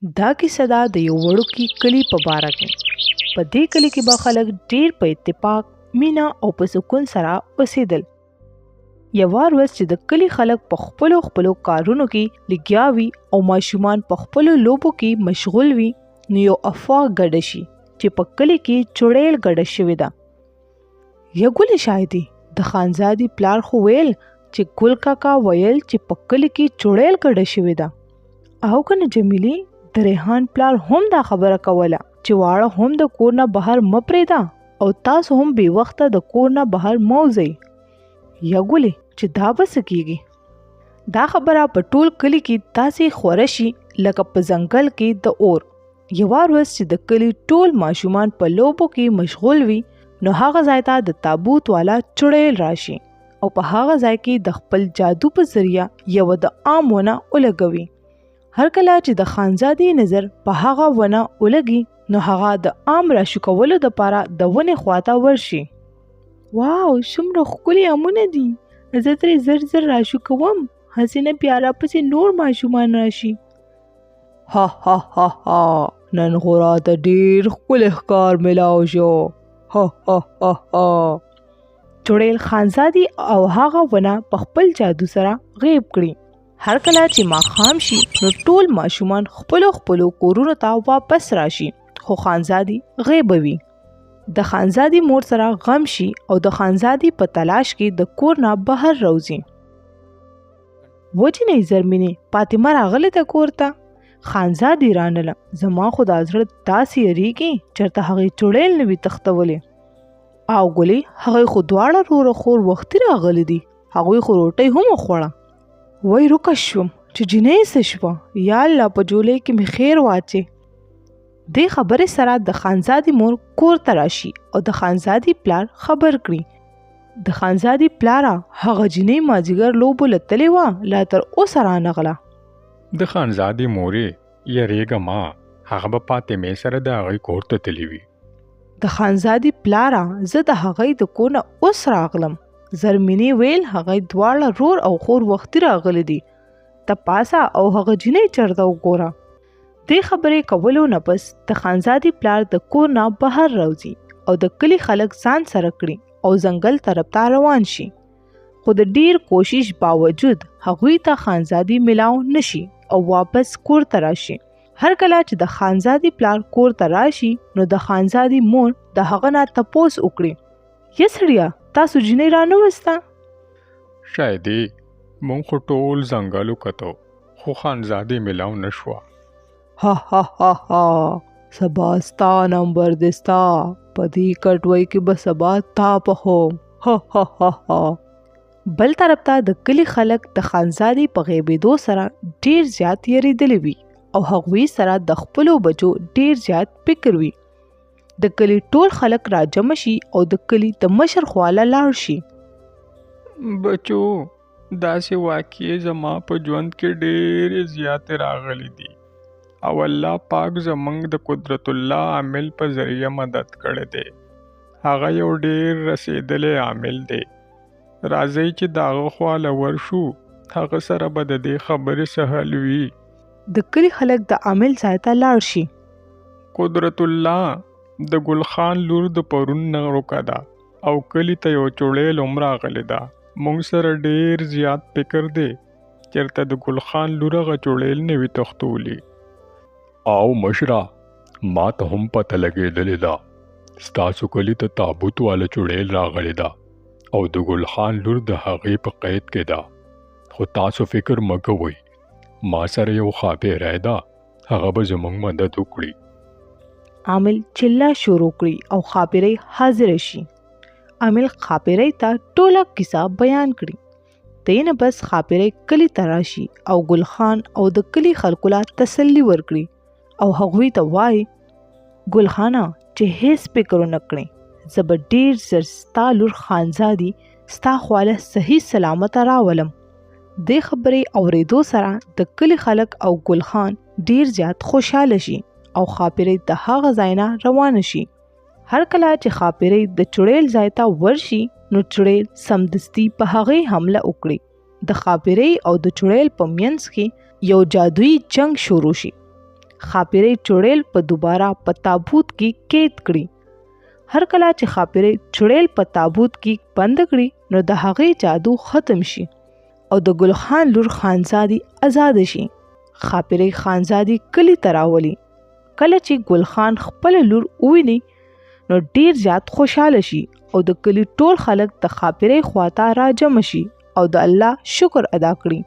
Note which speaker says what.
Speaker 1: دا کیسه ده د یو وړوکي کلي په باره کې. په دې کلي کې به خلک ډېر په اتفاق، مینه او په سکون سره اوسېدل. یوه ورځ چې د کلي خلک په خپلو کارونو کې لګیا وي او ماشومان په خپلو لوبو کې مشغول وي، نو یو افوا ګډه شي چې په کلي کې چړیل ګډه شوې ده. یګلې شایدي د خانزادي پلار خو ویل چې ګل کاکا ویل چې په کلي کې چړیل ګډه شوې ده. او کنه جمیلې د ریحان پلار هم دا خبره کوله چې واړه هم د کور نه بهر مه پرېږده او تاسو هم بې وخته د کور نه بهر مه وځئ. یګلې چې دا به څه کېږي؟ دا خبره په ټول کلي کې داسې خوره شي لکه په ځنګل کې د اور. یوه ورځ چې د کلي ټول ماشومان په لوبو کې مشغول وي، نو هغه ځای ته د تابوت والا چړیل راشي او په هغه ځای کې د خپل جادو په ذریعه یوه د عام ونه ولګوي. هر کله چې د خانزادي نظر په هغه ونه ولګي، نو هغه د عام راشو کولو دپاره د ونې خواته ورشي. واو، څومره ښکلي امونه دي، زه ترې زر زر راشو کوم، هسې نه بیا راپسې نور ماشومان راشي. ها ها ها ها، نن خورا ته ډېر ښکلی ښکار میلاو شو. ها ها ها ها. چړیل خانزادي او هغه ونه په خپل جادو سره غیب کړي. هر کله چې ماښام شي، نو ټول ماشومان خپلو کورونو ته واپس راشي، خو خانزادي غیبه وي. د خانزادي مور سره غم شي او د خانزادي په تلاش کې د کور نه بهر راوځي. وجنې زرمینې فاطمه راغله د کور ته. خانزادي رانله، زما خو دا زړه داسې یریږي چېرته هغې چړیل نه وي تښتولې. او ګلې، هغوی خو دواړه روره خور وختي راغلي دي، هغوی خو روټۍ هم وخوړه. وای روکه شوم چې جنۍ څه شوه، یا الله په جولۍ کې مې خیر واچې. دې خبرې سره د خانزادي مور کور ته راشي او د خانزادي پلار خبر کړي. د خانزادي پلاره، هغه جنۍ مازدیګر لوبو له تللې وه، لا تر اوسه رانغله.
Speaker 2: د خانزادي مورې یریږه ما، هغه به فاطمې سره د هغې کور ته تللی وي.
Speaker 1: د خانزادي پلاره، زه د هغې د کور نه اوس راغلم. زرمینې ویل هغې دواړه رور او خور وختي راغلي دي، ته پاسه او هغه جنۍ چېرته وګوره. دې خبرې کولو نه پس د خانزادي پلار د کور نه بهر راوځي او د کلي خلک ځان سره کړي او ځنګل طرف ته روان شي. خو د ډیر کوشش باوجود هغوی ته خانزادي ملاو نشي او واپس کور ته راشي. هر کله چې د خانزادي پلار کور ته راشي، نو د خانزادي مور د هغه نه تپوس وکړي، یا سړیه تاسو جنۍ رانه وسته؟
Speaker 2: شایدې مونږ خو ټول ځنګل وکتو، خو خانزادي ملاو نه شوه.
Speaker 1: ها ها ها ها، سبا ستا نمبر دی، ستا په دې کټوۍ کې به سبا تا پخوم. ها ها ها ها. بل طرف ته د کلي خلک د خانزادي په غیبېدو سره ډیر زیات یریدلی وي او هغوی سره د خپلو بچو ډیر زیات فکر وي. د کلي ټول خلک راجمع شي او د کلي د مشر خواله لاړ شي.
Speaker 2: بچو، داسې واقعې زما په ژوند کې ډېرې زیاتې راغلي دي او الله پاک زموږ د قدرت الله عامل په ذریعه مدد کړی دی. هغه یو ډېر رسېدلی عامل دی. راځئ چې د هغه خواله ورشو، هغه سره به د دې خبرې څه حل وي.
Speaker 1: د کلي خلک د عامل ځای ته لاړ شي.
Speaker 2: قدرت الله، د ګل خان لور د پرون نه روکه ده او کلي ته یو چړیل هم راغلی ده. موږ سره ډېر زیات فکر دی چېرته د ګل خان لور هغه چړیل نه وي تښتولی.
Speaker 3: او مشره، ما ته هم پته لګېدلې ده ستاسو کلي ته تابوت والا چړیل راغلی ده او د ګل خان لور د هغې په قید کې ده. خو تاسو فکر مه کوئ، ما سره یو ښاپیری ده، هغه به زموږ مدد وکړي.
Speaker 1: عامل چله شروع کړي او ښاپیرۍ حاضره شي. عامل ښاپیرۍ ته ټوله کیسه بیان کړي. دې نه بس ښاپیرۍ کلي ته راشي او ګل خان او د کلي خلکو له تسلي ورکړي او هغوی ته وایي، ګل خانه چې هیڅ فکر ونه کړې، زه به ډېر زر ستا لور خانزادي ستا خواله صحیح سلامته راولم. دې خبرې اورېدو سره د کلي خلک او ګل خان ډېر زیات خوشحاله شي او ښاپیرۍ د هغه ځای نه روانه شي. هر کله چې ښاپیرۍ د چړیل ځای ته ورشي، نو چړیل سمدستي په هغې حمله وکړي. د ښاپیرۍ او د چړیل په منځ کې یو جادویي جنگ شروع شي. خاپیرې چړیل په دوباره په تابوت کې قید کړي. هر کله چې خاپیرې چړیل په تابوت کې بند کړي نو د هغې جادو ختم شي او د ګل خان لور خانزادي آزاد شي. خاپیرې خانزادي کلی ته راولي. کله چې ګل خان خپل لور وویني نو ډیر زیات خوشاله شي او د کلی ټول خلک د خاپیرې خواته راجمع شي او د الله شکر ادا کړي.